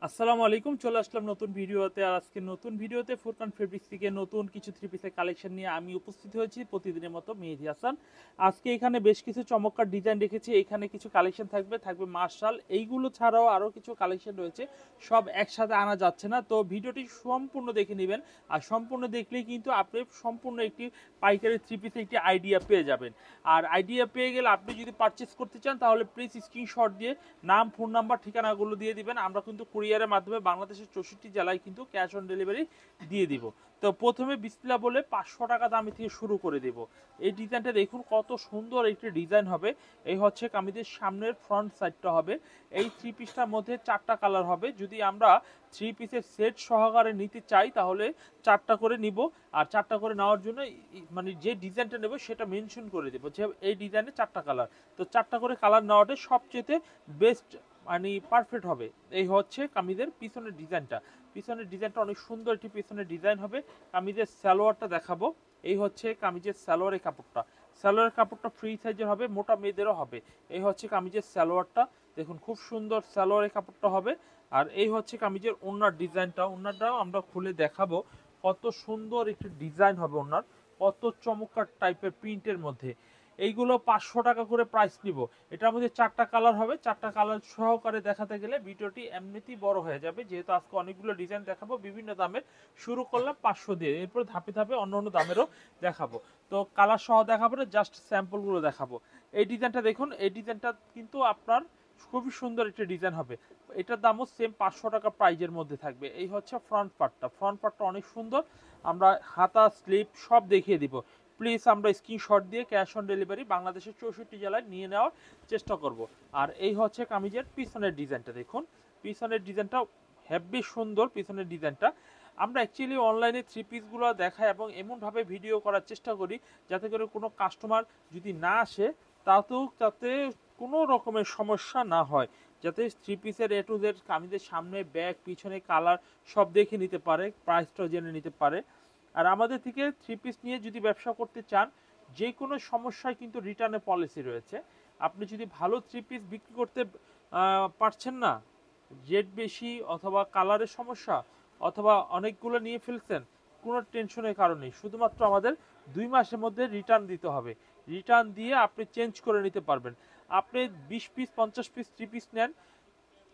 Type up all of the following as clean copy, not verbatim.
আসসালামু আলাইকুম, চলে আসলাম নতুন ভিডিওতে। আর আজকে নতুন ভিডিওতে ফুরকান ফেব্রিক্স থেকে নতুন কিছু থ্রি পিসের কালেকশন নিয়ে আমি উপস্থিত হয়েছি প্রতিদিনের মতো, মেহেদী হাসান। আজকে এখানে বেশ কিছু চমৎকার ডিজাইন রেখেছি। এখানে কিছু কালেকশন থাকবে মার্শাল, এইগুলো ছাড়াও আরও কিছু কালেকশন রয়েছে। সব একসাথে আনা যাচ্ছে না, তো ভিডিওটি সম্পূর্ণ দেখে নেবেন। আর সম্পূর্ণ দেখলেই কিন্তু আপনি সম্পূর্ণ একটি পাইকারি থ্রি পিসের একটি আইডিয়া পেয়ে যাবেন। আর আইডিয়া পেয়ে গেলে আপনি যদি পারচেস করতে চান তাহলে প্লিজ স্ক্রিনশট দিয়ে নাম, ফোন নাম্বার, ঠিকানাগুলো দিয়ে দিবেন। আমরা কিন্তু কুরিয়ারের মাধ্যমে বাংলাদেশের 64 জেলায় কিন্তু ক্যাশ অন ডেলিভারি দিয়ে দিব। তো প্রথমে বিসমিল্লাহ বলে 500 টাকা দামি থেকে শুরু করে দেব। এই ডিজাইনটা দেখুন কত সুন্দর একটি ডিজাইন হবে। এই হচ্ছে কামিজের সামনের ফ্রন্ট সাইডটা হবে। এই থ্রি পিসটার মধ্যে 4টা কালার হবে। যদি আমরা থ্রি পিসের সেট সহকারে নিতে চাই তাহলে 4টা করে নিব। আর 4টা করে নেওয়ার জন্য মানে যে ডিজাইনটা নেব সেটা মেনশন করে দেবো যে এই ডিজাইনে 4টা কালার। তো 4টা করে কালার নেওয়াটা সবচেয়ে বেস্ট, মানে পারফেক্ট হবে। এই হচ্ছে কামিজের পিছনের ডিজাইনটা। পিছনের ডিজাইনটা অনেক সুন্দর একটি পিছনের ডিজাইন হবে। কামিজের সালোয়ারটা দেখাবো। এই হচ্ছে কামিজের সালোয়ারের কাপড়টা। সালোয়ারের কাপড়টা ফ্রি সাইজের হবে, মোটা মেয়েদেরও হবে। এই হচ্ছে কামিজের সালোয়ারটা, দেখুন খুব সুন্দর সালোয়ারের কাপড়টা হবে। আর এই হচ্ছে কামিজের ওড়নার ডিজাইনটা। ওড়নাটাও আমরা খুলে দেখাবো কত সুন্দর একটি ডিজাইন হবে ওড়নার, কত চমৎকার টাইপের প্রিন্টের মধ্যে। এইগুলো 500 টাকা করে প্রাইস নিব। এটার মধ্যে 4টা কালার হবে। 4টা কালার সহকারে দেখাতে গেলে ভিডিওটি এমনিতেই বড় হয়ে যাবে, যেহেতু আজকে অনেকগুলো ডিজাইন দেখাবো বিভিন্ন দামের। শুরু করলাম 500 দিয়ে, এরপর ধাপে ধাপে অন্য অন্য দামেরও দেখাবো। তো কালার সহ দেখাবো না, জাস্ট স্যাম্পলগুলো দেখাবো। এই ডিজাইনটা দেখুন, এই ডিজাইনটা কিন্তু আপনার খুবই সুন্দর একটা ডিজাইন হবে। এটার দামও সেম 500 টাকা প্রাইজের মধ্যে থাকবে। এই হচ্ছে ফ্রন্ট পার্টটা। ফ্রন্ট পার্টটা অনেক সুন্দর। আমরা হাতা, স্লিপ সব দেখিয়ে দিব। প্লিজ আমরা স্ক্রিনশট দিয়ে ক্যাশ অন ডেলিভারি বাংলাদেশের 64 জেলায় নিয়ে নেওয়ার চেষ্টা করব। আর এই হচ্ছে কামিজের পিছনের ডিজাইনটা দেখুন। পিছনের ডিজাইনটা হেভি সুন্দর। পিছনের ডিজাইনটা আমরা অ্যাকচুয়ালি অনলাইনে থ্রি পিসগুলো দেখাই এবং এমনভাবে ভিডিও করার চেষ্টা করি যাতে করে কোনো কাস্টমার যদি না আসে তাতেও যাতে কোনো রকমের সমস্যা না হয়, যাতে থ্রি পিসের এ টু জেড কামিজের সামনে, ব্যাক, পিছনে কালার সব দেখে নিতে পারে, প্রাইসটাও জেনে নিতে পারে। আর আমাদের থেকে থ্রি পিস নিয়ে যদি ব্যবসা করতে চান, যে কোনো সমস্যায় কিন্তু রিটার্নের পলিসি রয়েছে। আপনি যদি ভালো থ্রি পিস বিক্রি করতে পারছেন না, রেট বেশি অথবা কালারের সমস্যা অথবা অনেকগুলো নিয়ে ফেলছেন, কোনো টেনশনের কারণ নেই। শুধুমাত্র আমাদের 2 মাসের মধ্যে রিটার্ন দিতে হবে। রিটার্ন দিয়ে আপনি চেঞ্জ করে নিতে পারবেন। আপনি 20 পিস, 50 পিস থ্রি পিস নেন,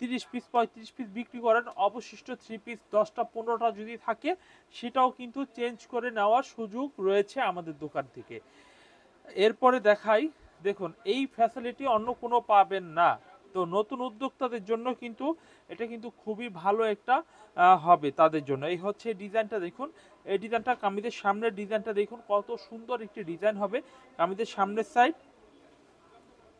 30 পিস, 35 পিস বিক্রি করেন, অবশিষ্ট থ্রি পিস 10টা 15টা যদি থাকে সেটাও কিন্তু চেঞ্জ করে নেওয়ার সুযোগ রয়েছে আমাদের দোকান থেকে। এরপরে দেখাই, দেখুন এই ফ্যাসিলিটি অন্য কোনো পাবেন না। তো নতুন উদ্যোক্তাদের জন্য কিন্তু এটা কিন্তু খুবই ভালো একটা হবে তাদের জন্য। এই হচ্ছে ডিজাইনটা দেখুন। এই ডিজাইনটা কামিজের সামনের ডিজাইনটা দেখুন কত সুন্দর একটি ডিজাইন হবে কামিজের সামনের সাইড।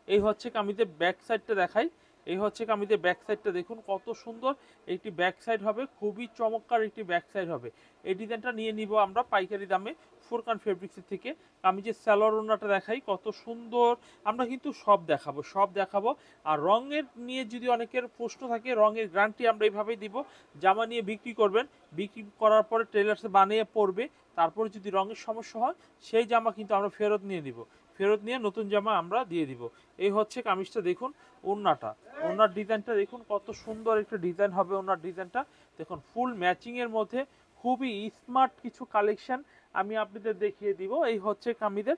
এই হচ্ছে কামিজের ব্যাক সাইডটা দেখাই। এই হচ্ছে কামিজের ব্যাক সাইডটা দেখুন কত সুন্দর একটি ব্যাক সাইড হবে, খুবই চমৎকার একটি ব্যাক সাইড হবে। এই ডিজাইনটা নিয়ে নিব আমরা পাইকারি দামে ফুরকান ফেব্রিক্সের থেকে। কামিজের সালোয়ার ওড়নাটা দেখাই কত সুন্দর। আমরা কিন্তু সব দেখাবো, সব দেখাবো। আর রঙের নিয়ে যদি অনেকের প্রশ্ন থাকে, রঙের গ্যারান্টি আমরা এইভাবেই দিব। জামা নিয়ে বিক্রি করবেন, বিক্রি করার পরে টেলার্সে বানিয়ে পরবে, তারপরে যদি রঙের সমস্যা হয় সেই জামা কিন্তু আমরা ফেরত নিয়ে নিব, ফেরত নিয়ে নতুন জামা আমরা দিয়ে দিব। এই হচ্ছে কামিজটা দেখুন। ওড়নাটা, ওড়নার ডিজাইনটা দেখুন কত সুন্দর একটা ডিজাইন হবে। ওড়নার ডিজাইনটা দেখুন ফুল ম্যাচিং এর মধ্যে খুবই স্মার্ট কিছু কালেকশন আমি আপনাদের দেখিয়ে দিব। এই হচ্ছে কামিজের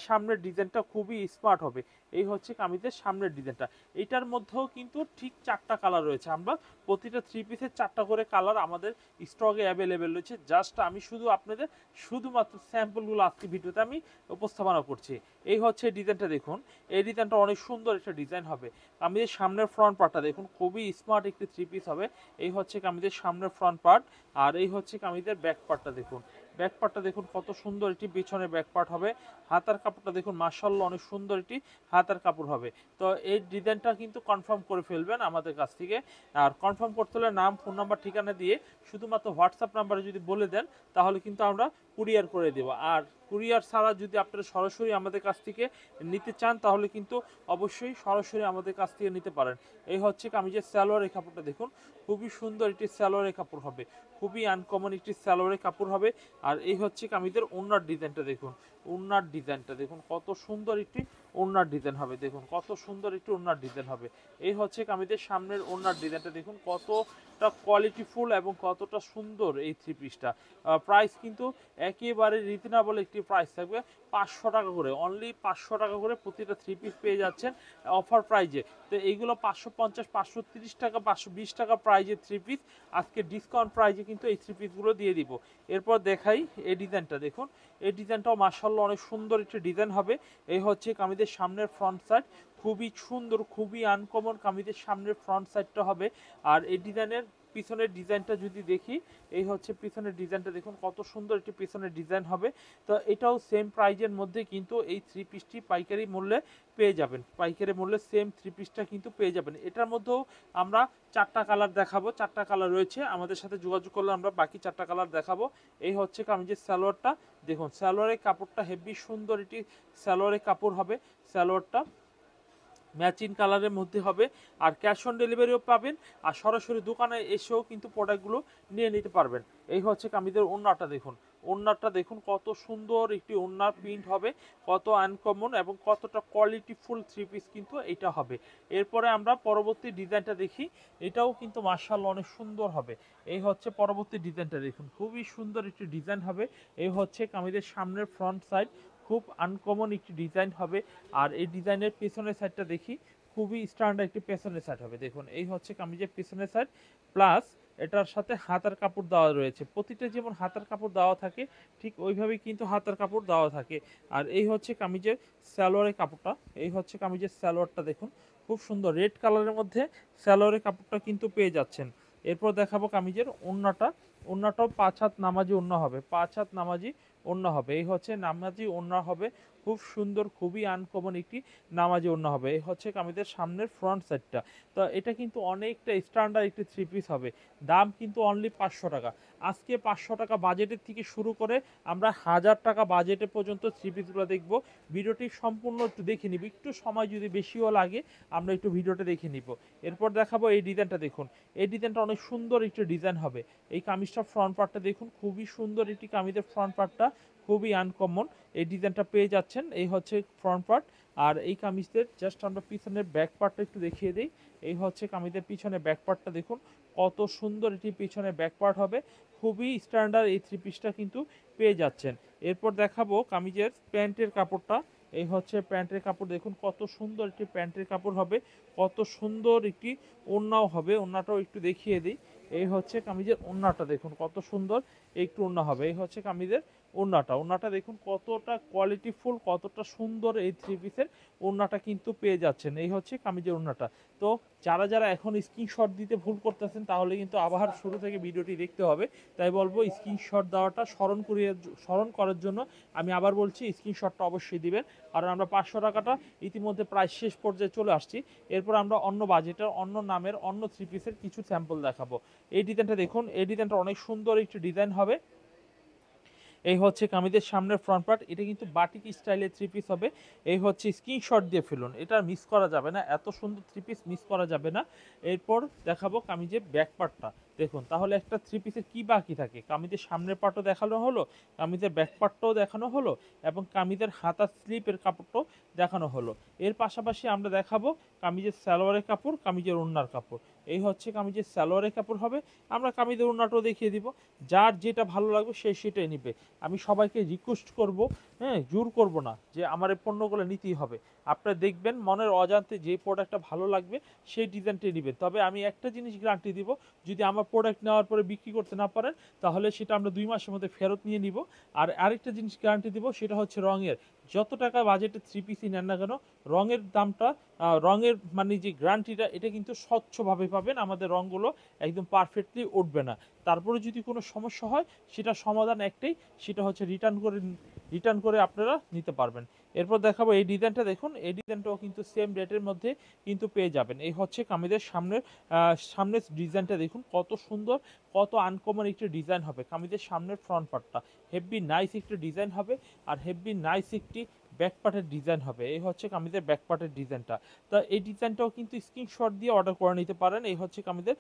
সামনের ডিজাইনটা, খুবই স্মার্ট হবে। এই হচ্ছে কামিজের সামনের ডিজাইনটা। এটার মধ্যেও কিন্তু ঠিক 4টা কালার রয়েছে। আমরা প্রতিটা থ্রি পিসের 4টা করে কালার আমাদের স্টকে অ্যাভেলেবেল রয়েছে। জাস্ট আমি শুধু আপনাদের শুধুমাত্র স্যাম্পলগুলো আজকে ভিডিওতে আমি উপস্থাপনা করছি। এই হচ্ছে ডিজাইনটা দেখুন। এই ডিজাইনটা অনেক সুন্দর একটা ডিজাইন হবে। কামিজের সামনের ফ্রন্ট পার্টটা দেখুন খুবই স্মার্ট একটি থ্রি পিস হবে। এই হচ্ছে কামিজের সামনের ফ্রন্ট পার্ট। আর এই হচ্ছে কামিজের ব্যাক পার্টটা দেখুন। ব্যাক পার্টটা দেখুন কত সুন্দর একটি পিছনে ব্যাক পার্ট হবে। হাতার কাপড়টা দেখুন মাশাআল্লাহ অনেক সুন্দর একটি হাতার কাপড় হবে। তো এই ডিজাইনটা কিন্তু কনফার্ম করে ফেলবেন আমাদের কাছ থেকে। আর কনফার্ম করতে হলে নাম, ফোন নাম্বার, ঠিকানা দিয়ে শুধুমাত্র হোয়াটসঅ্যাপ নাম্বারে যদি বলে দেন তাহলে কিন্তু আমরা কুরিয়ার করে দেব। আর কুরিয়ার ছাড়া যদি আপনারা সরাসরি আমাদের কাছ থেকে নিতে চান তাহলে কিন্তু অবশ্যই সরাসরি আমাদের কাছ থেকে নিতে পারেন। এই হচ্ছে কামিজের সালোয়ারের কাপড়টা দেখুন, খুবই সুন্দর একটি সালোয়ারের কাপড় হবে, খুবই আনকমন একটি সালোয়ারের কাপড় হবে। আর এই হচ্ছে কামিজের ওড়নার ডিজাইনটা দেখুন। ওড়নার ডিজাইনটা দেখুন কত সুন্দর একটি ওড়নার ডিজাইন হবে, দেখুন কত সুন্দর একটি ওড়নার ডিজাইন হবে। এই হচ্ছে কামিজের সামনের ওড়নার ডিজাইনটা দেখুন কতটা কোয়ালিটিফুল এবং কতটা সুন্দর এই থ্রি পিসটা। প্রাইস কিন্তু একেবারে রিজনেবল একটি প্রাইস থাকবে, 500 টাকা করে, অনলি 500 টাকা করে প্রতিটা থ্রি পিস পেয়ে যাচ্ছেন অফার প্রাইজে। তো এইগুলো 550, 530 টাকা, 520 টাকা প্রাইজের থ্রি পিস আজকে ডিসকাউন্ট প্রাইজে কিন্তু এই থ্রি পিসগুলো দিয়ে দিব। এরপর দেখাই এই ডিজাইনটা দেখুন, এই ডিজাইনটাও মাশাআল্লাহ অনেক সুন্দর একটি ডিজাইন হবে। এই হচ্ছে কামিজের সামনের ফ্রন্ট সাইড, খুবই সুন্দর, খুবই আনকমন কামিজের সামনের ফ্রন্ট সাইডটা হবে। আর এই ডিজাইনের পিছনের ডিজাইনটা যদি দেখি, এই হচ্ছে পিছনের ডিজাইনটা দেখুন কত সুন্দর একটি পিছনের ডিজাইন হবে। তো এটাও সেম প্রাইজের মধ্যে কিন্তু এই থ্রি পিসটি পাইকারি মূল্যে পেয়ে যাবেন, পাইকারি মূল্যে সেম থ্রি পিসটা কিন্তু পেয়ে যাবেন। এটার মধ্যেও আমরা 4টা কালার দেখাবো, 4টা কালার রয়েছে, আমাদের সাথে যোগাযোগ করলে আমরা বাকি 4টা কালার দেখাবো। এই হচ্ছে কামিজের সালোয়ারটা দেখুন, সালোয়ারের কাপড়টা হেভি সুন্দর এটি সালোয়ারের কাপড় হবে, সালোয়ারটা ম্যাচিং কালারের মধ্যে হবে। আর ক্যাশ অন ডেলিভারিও পাবেন, আর সরাসরি দোকানে এসেও কিন্তু প্রোডাক্টগুলো নিয়ে নিতে পারবেন। এই হচ্ছে কামিজের ওড়নাটা দেখুন, ওড়নাটা দেখুন কত সুন্দর একটি ওড়নার প্রিন্ট হবে, কত আনকমন এবং কতটা কোয়ালিটিফুল থ্রি পিস কিন্তু এটা হবে। এরপরে আমরা পরবর্তী ডিজাইনটা দেখি, এটাও কিন্তু মাশাআল্লাহ অনেক সুন্দর হবে। এই হচ্ছে পরবর্তী ডিজাইনটা দেখুন, খুবই সুন্দর একটি ডিজাইন হবে। এই হচ্ছে কামিজের সামনের ফ্রন্ট সাইড, খুব আনকমন একটি ডিজাইন হবে। আর এই ডিজাইনের পেছনের সাইডটা দেখি, খুবই স্ট্যান্ডার্ড একটি পেছনের সাইড হবে দেখুন। এই হচ্ছে কামিজের পেছনের সাইড, প্লাস এটার সাথে হাতার কাপড় দেওয়া রয়েছে। প্রতিটা যেমন হাতার কাপড় দেওয়া থাকে ঠিক ওইভাবেই কিন্তু হাতার কাপড় দেওয়া থাকে। আর এই হচ্ছে কামিজের সালোয়ারের কাপড়টা, এই হচ্ছে কামিজের সালোয়ারটা দেখুন, খুব সুন্দর রেড কালারের মধ্যে সালোয়ারের কাপড়টা কিন্তু পেয়ে যাচ্ছেন। এরপর দেখাবো কামিজের ওড়নাটা, ওড়নাটাও 5 হাত নামাজি ওড়না হবে, 5 হাত নামাজি ওড়না হবে। এই হচ্ছে নামাজি ওড়না হবে, খুব সুন্দর, খুবই আনকমন একটি নামাজি ওড়না হবে। এই হচ্ছে কামিজের সামনের ফ্রন্ট সাইডটা। তো এটা কিন্তু অনেকটা স্ট্যান্ডার্ড একটি থ্রি পিস হবে, দাম কিন্তু অনলি 500 টাকা। আজকে 500 টাকা বাজেটের থেকে শুরু করে আমরা 1000 টাকা বাজেটে পর্যন্ত থ্রি পিসগুলো দেখবো। ভিডিওটি সম্পূর্ণ একটু দেখে নিব, একটু সময় যদি বেশিও লাগে আমরা একটু ভিডিওটা দেখে নিব। এরপর দেখাবো এই ডিজাইনটা দেখুন, এই ডিজাইনটা অনেক সুন্দর একটি ডিজাইন হবে। এই কামিজটা ফ্রন্ট পার্টটা দেখুন, খুবই সুন্দর একটি কামিজের ফ্রন্ট পার্টটা, খুবই আনকমন এই ডিজাইনটা পেয়ে যাচ্ছেন। এই হচ্ছে ফ্রন্ট পার্ট। আর এই কামিজের জাস্ট আমরা পিছনের ব্যাক পার্টটা একটু দেখিয়ে দিই। এই হচ্ছে কামিজের পিছনে ব্যাক পার্টটা দেখুন, কত সুন্দর এটি পিছনে ব্যাক পার্ট হবে, খুবই স্ট্যান্ডার্ড এই থ্রি পিসটা কিন্তু পেয়ে যাচ্ছেন। এরপর দেখাবো কামিজের প্যান্টের কাপড়টা। এই হচ্ছে প্যান্টের কাপড় দেখুন, কত সুন্দর একটি প্যান্টের কাপড় হবে, কত সুন্দর একটি ওড়নাও হবে, ওড়নাটাও একটু দেখিয়ে দিই। এই হচ্ছে কামিজের ওড়নাটা দেখুন কত সুন্দর একটু ওড়না হবে। এই হচ্ছে কামিজের ওড়নাটা, ওড়নাটা দেখুন কতটা কোয়ালিটিফুল, কতটা সুন্দর এই থ্রি পিসের ওড়নাটা কিন্তু পেয়ে যাচ্ছেন। এই হচ্ছে কামিজের ওড়নাটা। তো যারা যারা এখন স্ক্রিনশট দিতে ভুল করতেছেন তাহলে কিন্তু আবার শুরু থেকে ভিডিওটি দেখতে হবে। তাই বলবো স্ক্রিনশট দেওয়াটা স্মরণ করার জন্য আমি আবার বলছি স্ক্রিনশটটা অবশ্যই দিবেন। কারণ আমরা 500 টাকাটা ইতিমধ্যে প্রায় শেষ পর্যায়ে চলে আসছি। এরপর আমরা অন্য বাজেটের, অন্য নামের, অন্য থ্রি পিসের কিছু স্যাম্পল দেখাবো। এই ডিজাইনটা দেখুন, এই ডিজাইনটা অনেক সুন্দর একটি ডিজাইন হবে। এই হচ্ছে কামিজের সামনের ফ্রন্ট পার্ট, এটা কিন্তু বাটিক স্টাইলের থ্রি পিস হবে। এই হচ্ছে স্ক্রিনশট দিয়ে ফেলুন, এটা মিস করা যাবে না, এত সুন্দর থ্রি পিস মিস করা যাবে না। এরপর দেখাবো কামিজের ব্যাক পার্টটা দেখুন, তাহলে একটা থ্রি পিসের কি বাকি থাকে, কামিজের সামনের পার্টও দেখানো হলো, কামিজের ব্যাক পার্টটাও দেখানো হলো, এবং কামিজের হাতার স্লিপের কাপড়টাও দেখানো হলো। এর পাশাপাশি আমরা দেখাবো কামিজের সালোয়ারের কাপড়, কামিজের ওড়নার কাপড়। এই হচ্ছে কামিজের সালোয়ারের কাপড় হবে, আমরা কামিজের ওড়নাটাও দেখিয়ে দিব। যার যেটা ভালো লাগবে সে সেটাই নিবে। আমি সবাইকে রিকোয়েস্ট করব, হ্যাঁ, জোর করব না যে আমার এই পণ্যগুলো নিতেই হবে। আপনারা দেখবেন মনের অজান্তে যে প্রোডাক্টটা ভালো লাগবে সেই ডিজাইনটাই নেবেন। তবে আমি একটা জিনিস গ্যারান্টি দিব, যদি আমার প্রোডাক্ট নেওয়ার পরে বিক্রি করতে না পারেন তাহলে সেটা আমরা 2 মাসের মধ্যে ফেরত নিয়ে নিব। আর আরেকটা জিনিস গ্যারান্টি দিব, সেটা হচ্ছে রঙের। যত টাকা বাজেটে থ্রি পিসই নেন না কেন, রঙের দামটা, রঙের মানে যে গ্যারান্টিটা, এটা কিন্তু স্বচ্ছভাবে পাবেন। আমাদের রঙগুলো একদম পারফেক্টলি উঠবে না। তারপরে যদি কোনো সমস্যা হয় সেটা সমাধান একটাই, সেটা হচ্ছে রিটার্ন করে আপনারা নিতে পারবেন। এরপর দেখাবো এই ডিজাইনটা দেখুন, এই ডিজাইনটাও কিন্তু সেম রেটের মধ্যে কিন্তু পেয়ে যাবেন। এই হচ্ছে কামিজের সামনের ডিজাইনটা দেখুন কত সুন্দর, কত আনকমন একটি ডিজাইন হবে। কামিজের সামনের ফ্রন্ট পার্টটা হেভি নাইস একটি ডিজাইন হবে, আর হেভি নাইস একটি ব্যাক পার্টের ডিজাইন হবে। এই হচ্ছে কামিজের ব্যাক পার্টের ডিজাইনটা। তো এই ডিজাইনটাও কিন্তু স্ক্রিনশট দিয়ে অর্ডার করে নিতে পারেন। এই হচ্ছে কামিজের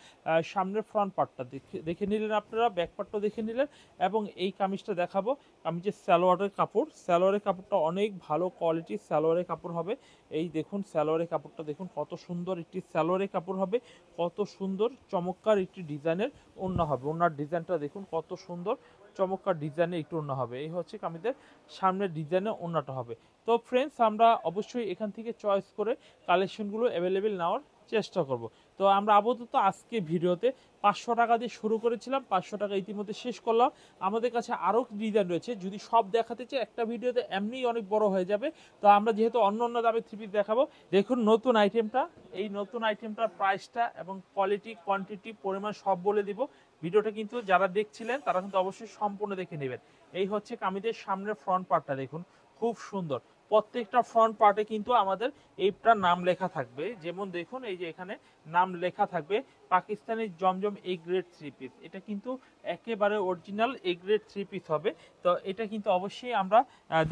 সামনের ফ্রন্ট পার্টটা দেখে নিলেন আপনারা, ব্যাক পার্টটাও দেখে নিলেন। এবং এই কামিজটা দেখাবো, কামিজের সালোয়ারের কাপড়, সালোয়ারের কাপড়টা অনেক ভালো কোয়ালিটির সালোয়ারের কাপড় হবে। এই দেখুন সালোয়ারের কাপড়টা দেখুন কত সুন্দর একটি সালোয়ারের কাপড় হবে, কত সুন্দর চমৎকার একটি ডিজাইনের ওড়না হবে। ওড়নার ডিজাইনটা দেখুন কত সুন্দর চমৎকার ডিজাইনের একটু ওড়না হবে। এই হচ্ছে কামিজের সামনের ডিজাইনের ওড়নাটা হবে। তো ফ্রেন্ডস, আমরা অবশ্যই এখান থেকে চয়েস করে কালেকশনগুলো অ্যাভেলেবেল নেওয়ার চেষ্টা করব। তো আমরা আপাতত আজকে ভিডিওতে 500 টাকা দিয়ে শুরু করেছিলাম, 500 টাকা ইতিমধ্যে শেষ করলাম। আমাদের কাছে আরও ডিজাইন রয়েছে, যদি সব দেখাতে চাই একটা ভিডিওতে এমনিই অনেক বড় হয়ে যাবে। তো আমরা যেহেতু অন্য অন্য দামে থ্রি পিস দেখাবো, দেখুন নতুন আইটেমটা, এই নতুন আইটেমটার প্রাইসটা এবং কোয়ালিটি কোয়ান্টিটি পরিমাণ সব বলে দিব। ভিডিওটা কিন্তু যারা দেখছিলেন তারা কিন্তু অবশ্যই সম্পূর্ণ দেখে নেবেন। এই হচ্ছে কামিজের সামনের ফ্রন্ট পার্টটা দেখুন খুব সুন্দর। প্রত্যেকটা ফ্রন্ট পার্টে কিন্তু আমাদের এইটার নাম লেখা থাকবে। যেমন দেখুন এই যে এখানে নাম লেখা থাকবে পাকিস্তানি জমজম এ গ্রেড থ্রি পিস। এটা কিন্তু একেবারে original A grade three piece হবে। তো এটা কিন্তু অবশ্যই আমরা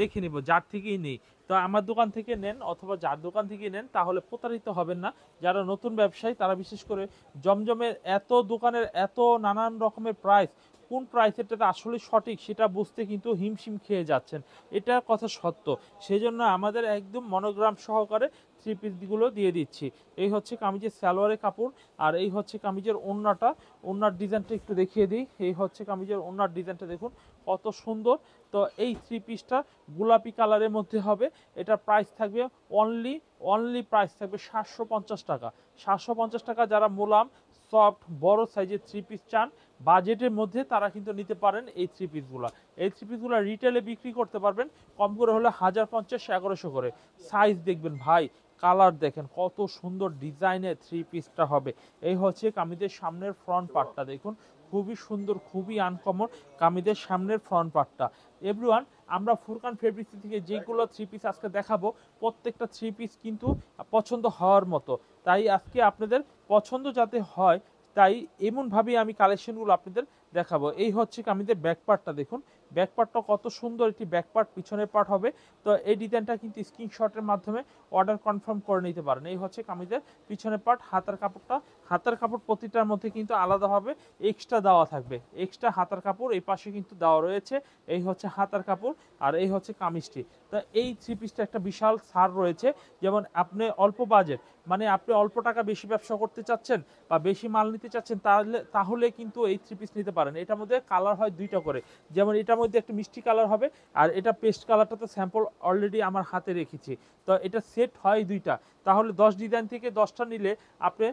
দেখে নিব যার থেকেই নেই। তো আমার দোকান থেকে নেন অথবা যার দোকান থেকে নেন তাহলে প্রতারিত হবেন না। যারা নতুন ব্যবসায়ী তারা বিশেষ করে জমজমের এত দোকানের এত নানান রকমের প্রাইস, কোন প্রাইসেরটা আসলে সঠিক সেটা বুঝতে কিন্তু হিমশিম খেয়ে যাচ্ছেন, এটা কথা সত্য। সেই জন্য আমাদের একদম মনোগ্রাম সহকারে থ্রি পিসগুলো দিয়ে দিচ্ছি। এই হচ্ছে কামিজের সালোয়ারের কাপড়, আর এই হচ্ছে কামিজের ওড়নাটা। ওড়নার ডিজাইনটা একটু দেখিয়ে দিই। এই হচ্ছে কামিজের ওড়নার ডিজাইনটা দেখুন কত সুন্দর। তো এই থ্রি পিসটা গোলাপি কালারের মধ্যে হবে। এটা প্রাইস থাকবে অনলি প্রাইস থাকবে 750 টাকা। 750 টাকা। যারা মোলাম সফট বড় সাইজের থ্রি পিস চান বাজেটের মধ্যে তারা কিন্তু নিতে পারেন এই থ্রি পিসগুলো। এই থ্রি পিসগুলো রিটেলে বিক্রি করতে পারবেন কম করে হলে 1050-1100 করে। সাইজ দেখবেন ভাই, কালার দেখেন কত সুন্দর ডিজাইনের থ্রি পিসটা হবে। এই হচ্ছে কামিজের সামনের ফ্রন্ট পার্টটা দেখুন খুবই সুন্দর, খুবই আনকমন কামিজের সামনের ফ্রন্ট পার্টটা। এভরিওয়ান, আমরা ফুরকান ফেব্রিক্স থেকে যেগুলো থ্রি পিস আজকে দেখাবো প্রত্যেকটা থ্রি পিস কিন্তু পছন্দ হওয়ার মতো। তাই আজকে আপনাদের পছন্দ যাতে হয় তাই এমনভাবেই আমি কালেকশনগুলো আপনাদের দেখাবো। এই হচ্ছে কামিজের ব্যাক পার্টটা দেখুন, ব্যাক পার্টটা কত সুন্দর একটি ব্যাক পার্ট পিছনের পার্ট হবে। তো এই ডিজাইনটা কিন্তু স্ক্রিনশটের মাধ্যমে অর্ডার কনফার্ম করে নিতে পারেন। এই হচ্ছে কামিজের পিছনের পার্ট। হাতার কাপড়টা, হাতার কাপড় প্রতিটার মধ্যে কিন্তু আলাদাভাবে এক্সট্রা দেওয়া থাকবে। এক্সট্রা হাতার কাপড় এই পাশে কিন্তু দেওয়া রয়েছে। এই হচ্ছে হাতার কাপড় আর এই হচ্ছে কামিজটি। তো এই থ্রি পিসটা একটা বিশাল ছাড় রয়েছে। যেমন আপনি অল্প বাজেট, মানে আপনি অল্প টাকা বেশি ব্যবসা করতে চাচ্ছেন বা বেশি মাল নিতে চাচ্ছেন তাহলে কিন্তু এই থ্রি পিস নিতে পারেন। এটার মধ্যে কালার হয় দুইটা করে, যেমন এটার মধ্যে একটা মিষ্টি কালার হবে আর এটা পেস্ট কালারটা তো স্যাম্পল অলরেডি আমার হাতে রেখেছি। তো এটা সেট হয় দুইটা, তাহলে 10 ডিজাইন থেকে 10টা নিলে আপনি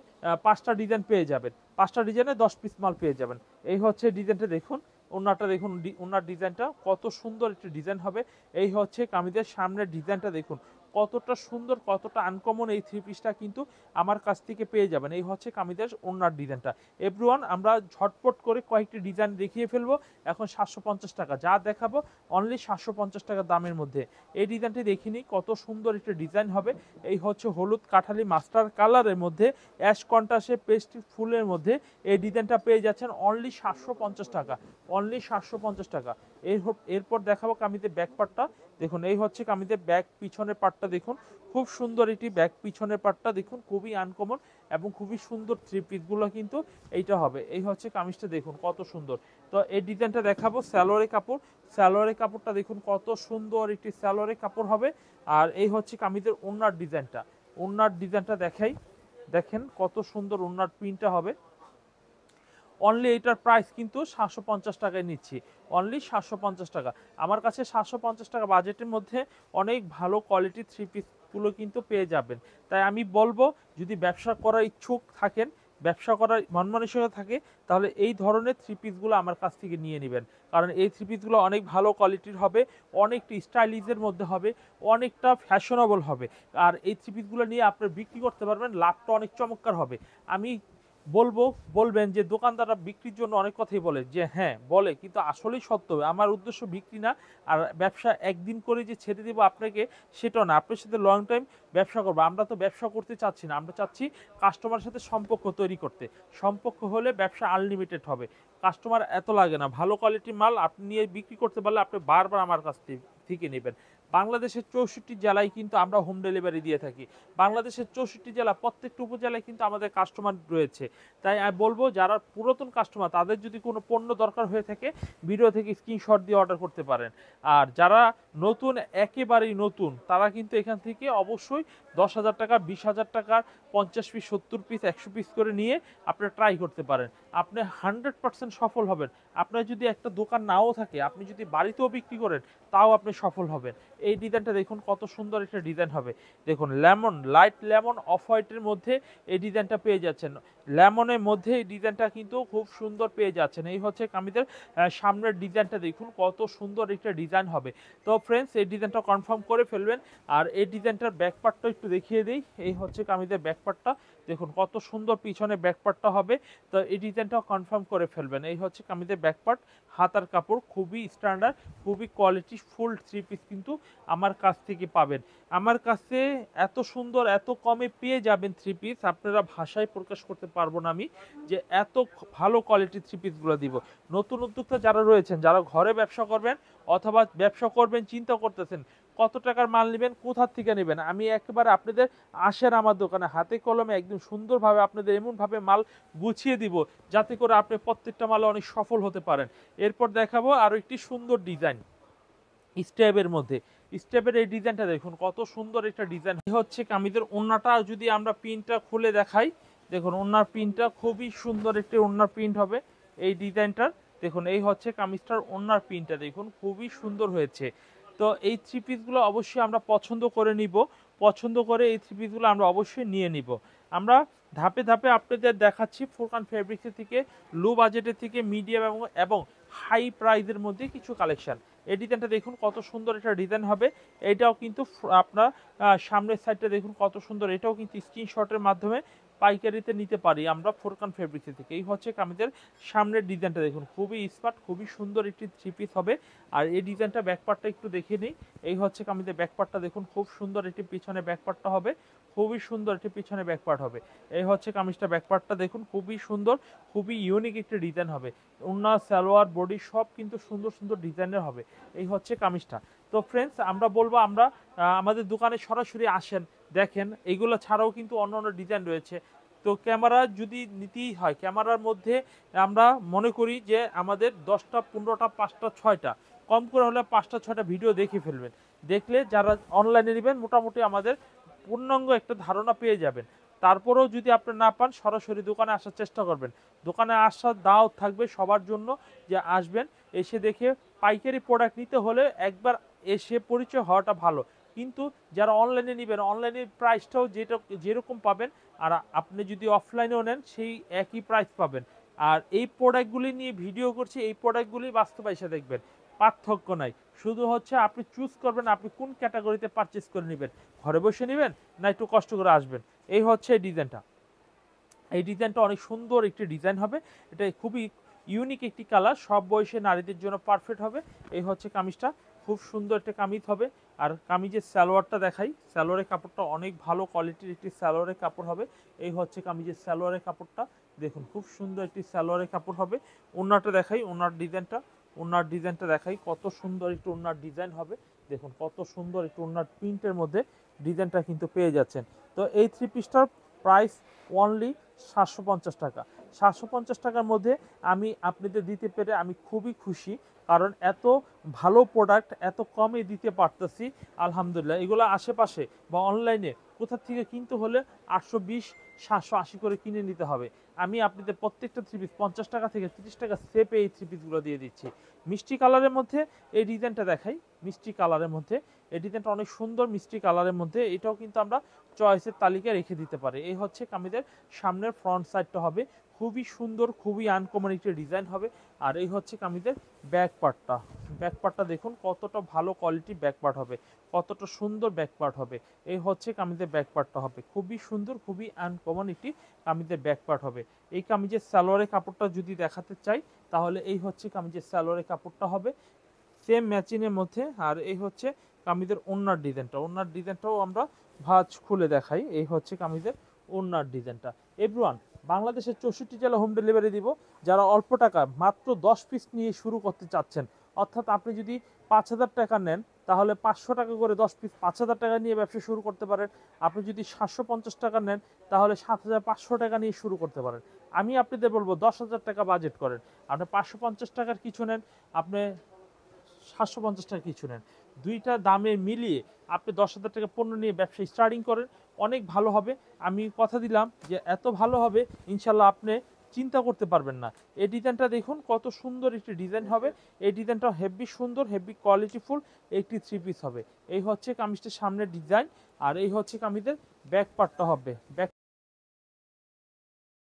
5টা ডিজাইন পেয়ে যাবেন, 5টা ডিজাইনে 10 পিস মাল পেয়ে যাবেন। এই হচ্ছে ডিজাইনটা দেখুন, ওনাটা দেখুন, ওনার ডিজাইনটা কত সুন্দর একটি ডিজাইন হবে। এই হচ্ছে কামিজের সামনের ডিজাইনটা দেখুন কতটা সুন্দর, কতটা আনকমন। এই থ্রি পিসটা কিন্তু আমার কাছ থেকে পেয়ে যাবেন। এই হচ্ছে কামিজের ওনার ডিজাইনটা। এভরিওয়ান, আমরা ঝটপট করে কয়েকটি ডিজাইন দেখিয়ে ফেলবো। এখন 750 টাকা যা দেখাবো অনলি 750 টাকা দামের মধ্যে। এই ডিজাইনটি দেখিনি কত সুন্দর একটা ডিজাইন হবে। এই হচ্ছে হলুদ কাঠালি মাস্টার কালারের মধ্যে অ্যাশ কন্ট্রাস্টে পেস্ট ফুলের মধ্যে এই ডিজাইনটা পেয়ে যাচ্ছেন অনলি 750 টাকা, অনলি 750 টাকা। এরপর দেখাবো কামিজের ব্যাক পার্টটা দেখুন। এই হচ্ছে কামিজের ব্যাক পিছনের পার্টটা দেখুন খুব সুন্দর একটি ব্যাক পিছনের পার্টটা দেখুন, খুবই আনকমন এবং খুবই সুন্দর থ্রি পিসগুলো কিন্তু এইটা হবে। এই হচ্ছে কামিজটা দেখুন কত সুন্দর। তো এই ডিজাইনটা দেখাবো সালোয়ারের কাপড়, সালোয়ারের কাপড়টা দেখুন কত সুন্দর একটি সালোয়ারের কাপড় হবে। আর এই হচ্ছে কামিজের ওড়নার ডিজাইনটা, ওড়নার ডিজাইনটা দেখাই, দেখেন কত সুন্দর ওড়নার প্রিন্টটা হবে। অনলি এটার প্রাইস কিন্তু 750 টাকায় নিচ্ছি, অনলি 750 টাকা। আমার কাছে 750 টাকা বাজেটের মধ্যে অনেক ভালো কোয়ালিটির থ্রি পিসগুলো কিন্তু পেয়ে যাবেন। তাই আমি বলবো যদি ব্যবসা করার ইচ্ছুক থাকেন, ব্যবসা করার মন মানসিকতা থাকে, তাহলে এই ধরনের থ্রি পিসগুলো আমার কাছ থেকে নিয়ে নেবেন। কারণ এই থ্রি পিসগুলো অনেক ভালো কোয়ালিটির হবে, অনেকটা স্টাইলিশের মধ্যে হবে, অনেকটা ফ্যাশনেবল হবে। আর এই থ্রি পিসগুলো নিয়ে আপনার বিক্রি করতে পারবেন, লাভটা অনেক চমৎকার হবে। আমি বলবেন যে দোকানদাররা বিক্রির জন্য অনেক কথাই বলে, যে হ্যাঁ বলে, কিন্তু আসলেই সত্য। আমার উদ্দেশ্য বিক্রি না, আর ব্যবসা একদিন করে যে ছেড়ে দেবো আপনাকে সেটাও না, আপনার সাথে লং টাইম ব্যবসা করবো। আমরা তো ব্যবসা করতে চাচ্ছি না, আমরা চাচ্ছি কাস্টমারের সাথে সম্পর্ক তৈরি করতে। সম্পর্ক হলে ব্যবসা আনলিমিটেড হবে। কাস্টমার এত লাগে না, ভালো কোয়ালিটির মাল আপনি নিয়ে বিক্রি করতে পারলে আপনি বারবার আমার কাছ থেকে নেবেন। বাংলাদেশের 64 জেলায় কিন্তু আমরা হোম ডেলিভারি দিয়ে থাকি। বাংলাদেশের 64 জেলা প্রত্যেকটা উপজেলায় কিন্তু আমাদের কাস্টমার রয়েছে। তাই আমি বলবো যারা পুরাতন কাস্টমার তাদের যদি কোনো পণ্য দরকার হয়ে থাকে ভিডিও থেকে স্ক্রিনশট দিয়ে অর্ডার করতে পারেন। আর যারা নতুন, একেবারেই নতুন, তারা কিন্তু এখান থেকে অবশ্যই 10,000 টাকা, 20,000 টাকার 50 পিস, 70 পিস, 100 পিস করে নিয়ে আপনি ট্রাই করতে পারেন। আপনি 100% সফল হবেন। আপনার যদি একটা দোকান নাও থাকে, আপনি যদি বাড়িতেও বিক্রি করেন, তাও আপনি সফল হবেন। এই ডিজাইনটা দেখুন কত সুন্দর একটা ডিজাইন হবে। দেখুন লেমন, লাইট লেমন অফ হোয়াইটের মধ্যে এই ডিজাইনটা পেয়ে যাচ্ছেন। লেমনের মধ্যে এই ডিজাইনটা কিন্তু খুব সুন্দর পেয়ে যাচ্ছেন। এই হচ্ছে কামিজের সামনের ডিজাইনটা দেখুন কত সুন্দর একটা ডিজাইন হবে। তো ফ্রেন্ডস, এই ডিজাইনটা কনফার্ম করে ফেলবেন। আর এই ডিজাইনটার ব্যাকপার্টটা একটু দেখিয়ে দিই। এই হচ্ছে কামিজের ব্যাকপার্টটা, দেখুন কত সুন্দর পিছনে ব্যাকপার্টটা হবে। তো এই ডিজাইনটাও কনফার্ম করে ফেলবেন। এই হচ্ছে কামিজের ব্যাকপার্ট। হাতার কাপড় খুবই স্ট্যান্ডার্ড, খুবই কোয়ালিটি ফুল থ্রি পিস কিন্তু আমার কাছ থেকে পাবেন। আমার কাছে এত সুন্দর, এত কমে পেয়ে যাবেন থ্রি পিস, আপনারা ভাষায় প্রকাশ করতে পারবো না আমি যে এত ভালো কোয়ালিটির থ্রি পিসগুলো দিব। নতুন উদ্যোক্তা যারা রয়েছেন, যারা ঘরে ব্যবসা করবেন অথবা ব্যবসা করবেন চিন্তা করতেছেন কত টাকার মাল নেবেন, কোথা থেকে নেবেন, আমি একেবারে আপনাদের আসেন আমার দোকানে, হাতে কলমে একদম সুন্দরভাবে আপনাদের এমনভাবে মাল গুছিয়ে দিব যাতে করে আপনি প্রত্যেকটা মালে অনেক সফল হতে পারেন। এরপর দেখাবো আরো একটি সুন্দর ডিজাইন স্টেপের মধ্যে। স্টেপের এই ডিজাইনটা দেখুন কত সুন্দর একটা ডিজাইন হচ্ছে কামিজের। ওন্নাটা যদি আমরা প্রিন্টটা খুলে দেখাই, দেখুন ওন্নার প্রিন্টটা খুবই সুন্দর একটি ওন্নার প্রিন্ট হবে এই ডিজাইনটার। দেখুন এই হচ্ছে কামিজটার ওন্নার প্রিন্টটা, দেখুন খুবই সুন্দর হয়েছে। তো এই থ্রি পিসগুলো অবশ্যই আমরা পছন্দ করে নিব, পছন্দ করে এই থ্রি পিসগুলো আমরা অবশ্যই নিয়ে নিব। আমরা ধাপে ধাপে আপনাদের দেখাচ্ছি ফুরকান ফেব্রিক্সের থেকে লো বাজেটের থেকে মিডিয়াম এবং হাই প্রাইজের মধ্যে কিছু কালেকশন। এই ডিজাইনটা দেখুন কত সুন্দর একটা ডিজাইন হবে। এটাও কিন্তু আপনার সামনের সাইডটা দেখুন কত সুন্দর, এটাও কিন্তু স্ক্রিনশটের মাধ্যমে পাইকারিতে নিতে পারি আমরা ফুরকান ফেব্রিক্স থেকে। এই হচ্ছে কামিজের সামনের ডিজাইনটা দেখুন খুবই স্মার্ট, খুবই সুন্দর একটি থ্রি পিস হবে। আর এই ডিজাইনটা ব্যাকপার্টটা একটু দেখে নিই। এই হচ্ছে কামিজের ব্যাকপার্টটা দেখুন খুব সুন্দর একটি পিছনে ব্যাকপার্টটা হবে, খুবই সুন্দর একটি পিছনে ব্যাকপার্ট হবে। এই হচ্ছে কামিজটা ব্যাকপার্টটা দেখুন খুবই সুন্দর, খুবই ইউনিক একটি ডিজাইন হবে। ওড়না, সালোয়ার, বডি সব কিন্তু সুন্দর সুন্দর ডিজাইনের হবে। এই হচ্ছে কামিজটা। তো ফ্রেন্ডস, আমরা বলবো আমরা আমাদের দোকানে সরাসরি আসেন, দেখেন এইগুলো ছাড়াও কিন্তু অন্য অন্য ডিজাইন রয়েছে। তো ক্যামেরা যদি নিতেই হয়, ক্যামেরার মধ্যে আমরা মনে করি যে আমাদের 10টা 15টা 5টা 6টা কম করে হলে 5টা 6টা ভিডিও দেখে ফেলবেন। দেখলে যারা অনলাইনে নেবেন মোটামুটি আমাদের পূর্ণাঙ্গ একটা ধারণা পেয়ে যাবেন। তারপরেও যদি আপনি না পান, সরাসরি দোকানে আসার চেষ্টা করবেন। দোকানে আসার দাও থাকবে সবার জন্য যে আসবেন, এসে দেখে পাইকারি প্রোডাক্ট নিতে হলে একবার এসে পরিচয় হওয়াটা ভালো। কিন্তু যারা অনলাইনে নেবেন, অনলাইনের প্রাইসটাও যেরকম পাবেন, আর আপনি যদি অফলাইনেও নেন সেই একই প্রাইস পাবেন। আর এই প্রোডাক্টগুলি নিয়ে ভিডিও করছি, এই প্রোডাক্টগুলি বাস্তবে এসে দেখবেন, পার্থক্য নাই। শুধু হচ্ছে আপনি চুজ করবেন আপনি কোন ক্যাটাগরিতে পারচেস করে নেবেন, ঘরে বসে নেবেন না একটু কষ্ট করে আসবেন। এই হচ্ছে এই ডিজাইনটা। এই ডিজাইনটা অনেক সুন্দর একটি ডিজাইন হবে। এটা খুবই ইউনিক একটি কালার, সব বয়সে নারীদের জন্য পারফেক্ট হবে। এই হচ্ছে কামিজটা, খুব সুন্দর একটা কামিজ হবে। আর কামিজের সালোয়ারটা দেখাই, সালোয়ারের কাপড়টা অনেক ভালো কোয়ালিটির একটি সালোয়ারের কাপড় হবে। এই হচ্ছে কামিজের সালোয়ারের কাপড়টা, দেখুন খুব সুন্দর একটি সালোয়ারের কাপড় হবে। ওড়নাটা দেখাই, ওড়নার ডিজাইনটা দেখাই, কত সুন্দর একটু ওড়নার ডিজাইন হবে। দেখুন কত সুন্দর একটু ওড়নার প্রিন্টের মধ্যে ডিজাইনটা কিন্তু পেয়ে যাচ্ছেন। তো এই থ্রি পিসটার প্রাইস অনলি 750 টাকা। 750 টাকার মধ্যে আমি আপনাদের দিতে পেরে আমি খুবই খুশি, কারণ এত ভালো প্রোডাক্ট এত কমে দিতে পারতেছি আলহামদুলিল্লাহ। এগুলো আশেপাশে বা অনলাইনে কোথা থেকে কিনতে হলে 820 780 করে কিনে নিতে হবে। আমি আপনাদের প্রত্যেকটা থ্রি পিস 50 টাকা থেকে 30 টাকা সেপে এই থ্রি পিসগুলো দিয়ে দিচ্ছি। মিষ্টি কালারের মধ্যে এই ডিজাইনটা দেখাই, মিষ্টি কালারের মধ্যে এই ডিজাইনটা অনেক সুন্দর, মিষ্টি কালারের মধ্যে। এটাও কিন্তু আমরা চয়েসের তালিকায় রেখে দিতে পারি। এই হচ্ছে কামিজের সামনের ফ্রন্ট সাইডটা হবে খুবই সুন্দর, খুবই আনকমন একটি ডিজাইন হবে। আর এই হচ্ছে কামিজের ব্যাক পার্টটা, ব্যাক পার্টটা দেখুন কতটা ভালো কোয়ালিটি ব্যাক পার্ট হবে, কতটা সুন্দর ব্যাক পার্ট হবে। এই হচ্ছে কামিজের ব্যাক পার্টটা হবে খুবই সুন্দর, খুবই আনকমন একটি কামিজের ব্যাক পার্ট হবে। এই কামিজের সালোয়ারের কাপড়টা যদি দেখাতে চাই, তাহলে এই হচ্ছে কামিজের সালোয়ারের কাপড়টা হবে সেম ম্যাচিংয়ের মধ্যে। আর এই হচ্ছে কামিজের ওড়নার ডিজাইনটা, ওড়নার ডিজাইনটাও আমরা ভাঁজ খুলে দেখাই। এই হচ্ছে কামিজের ওড়নার ডিজাইনটা। এভরিওয়ান, বাংলাদেশের 64 জেলা হোম ডেলিভারি দিব। যারা অল্প টাকা মাত্র 10 পিস নিয়ে শুরু করতে চাচ্ছেন, অর্থাৎ আপনি যদি 5,000 টাকা নেন তাহলে 500 টাকা করে 10 পিস 5,000 টাকা নিয়ে ব্যবসা শুরু করতে পারেন। আপনি যদি 750 টাকা নেন তাহলে 7,500 টাকা নিয়ে শুরু করতে পারেন। আমি আপনাদের বলবো 10,000 টাকা বাজেট করেন। আপনি 550 টাকার কিছু নেন, আপনি 750 টাকা কিছু নেন, দুইটা দামে মিলিয়ে আপনি 10,000 টাকা পণ্য নিয়ে ব্যবসা স্টার্টিং করেন, অনেক ভালো হবে। আমি কথা দিলাম যে এত ভালো হবে ইনশাল্লাহ আপনি চিন্তা করতে পারবেন না। এই ডিজাইনটা দেখুন কত সুন্দর একটি ডিজাইন হবে। এই ডিজাইনটা হেভি সুন্দর, হেভি কোয়ালিটিফুল একটি থ্রি পিস হবে। এই হচ্ছে কামিজটির সামনের ডিজাইন, আর এই হচ্ছে কামিজের ব্যাক পার্টটা হবে। ব্যাক